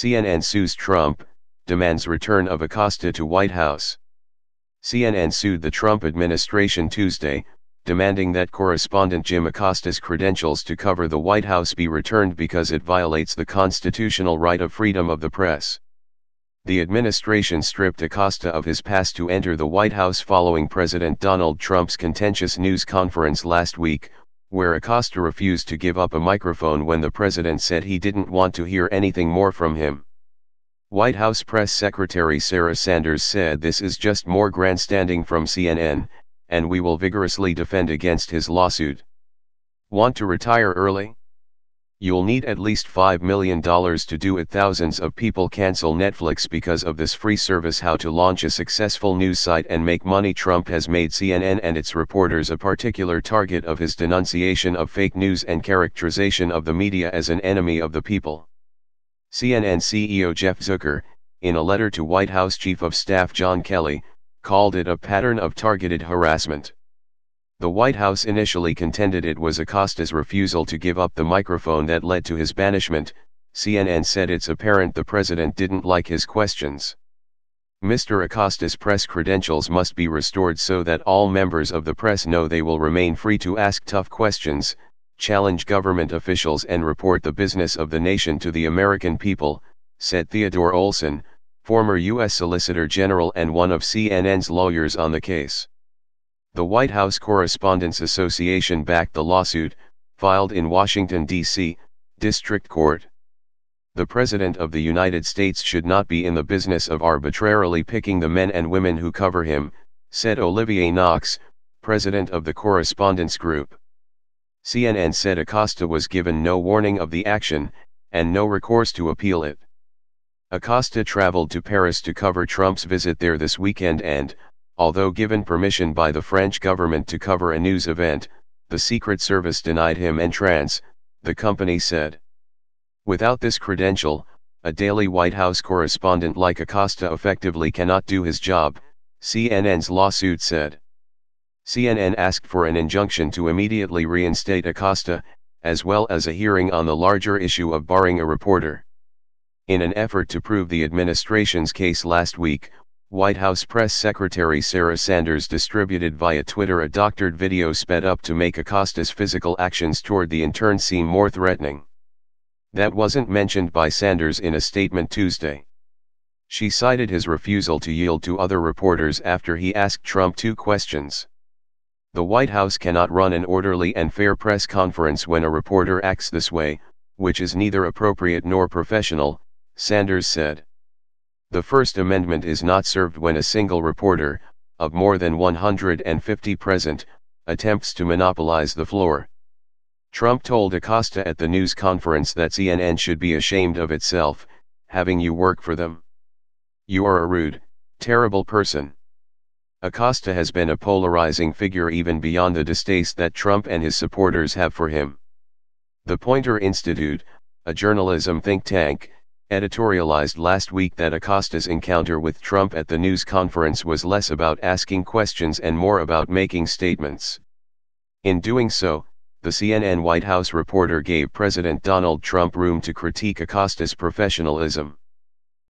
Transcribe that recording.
CNN sues Trump, demands return of Acosta to White House. CNN sued the Trump administration Tuesday, demanding that correspondent Jim Acosta's credentials to cover the White House be returned because it violates the constitutional right of freedom of the press. The administration stripped Acosta of his pass to enter the White House following President Donald Trump's contentious news conference last week, where Acosta refused to give up a microphone when the president said he didn't want to hear anything more from him. White House Press Secretary Sarah Sanders said this is just more grandstanding from CNN, and we will vigorously defend against his lawsuit. Want to retire early? You'll need at least $5 million to do it. Thousands of people cancel Netflix because of this free service. How to launch a successful news site and make money. Trump has made CNN and its reporters a particular target of his denunciation of fake news and characterization of the media as an enemy of the people. CNN CEO Jeff Zucker, in a letter to White House Chief of Staff John Kelly, called it a pattern of targeted harassment. The White House initially contended it was Acosta's refusal to give up the microphone that led to his banishment. CNN said it's apparent the president didn't like his questions. Mr. Acosta's press credentials must be restored so that all members of the press know they will remain free to ask tough questions, challenge government officials and report the business of the nation to the American people, said Theodore Olson, former U.S. Solicitor General and one of CNN's lawyers on the case. The White House Correspondents Association backed the lawsuit, filed in Washington, D.C., District Court. The President of the United States should not be in the business of arbitrarily picking the men and women who cover him, said Olivier Knox, president of the Correspondents Group. CNN said Acosta was given no warning of the action, and no recourse to appeal it. Acosta traveled to Paris to cover Trump's visit there this weekend and, although given permission by the French government to cover a news event, the Secret Service denied him entrance, the company said. Without this credential, a daily White House correspondent like Acosta effectively cannot do his job, CNN's lawsuit said. CNN asked for an injunction to immediately reinstate Acosta, as well as a hearing on the larger issue of barring a reporter. In an effort to prove the administration's case last week, White House Press Secretary Sarah Sanders distributed via Twitter a doctored video sped up to make Acosta's physical actions toward the intern seem more threatening. That wasn't mentioned by Sanders in a statement Tuesday. She cited his refusal to yield to other reporters after he asked Trump 2 questions. The White House cannot run an orderly and fair press conference when a reporter acts this way, which is neither appropriate nor professional, Sanders said. The First Amendment is not served when a single reporter, of more than 150 present, attempts to monopolize the floor. Trump told Acosta at the news conference that CNN should be ashamed of itself, having you work for them. You are a rude, terrible person. Acosta has been a polarizing figure even beyond the distaste that Trump and his supporters have for him. The Poynter Institute, a journalism think tank, editorialized last week that Acosta's encounter with Trump at the news conference was less about asking questions and more about making statements. In doing so, the CNN White House reporter gave President Donald Trump room to critique Acosta's professionalism.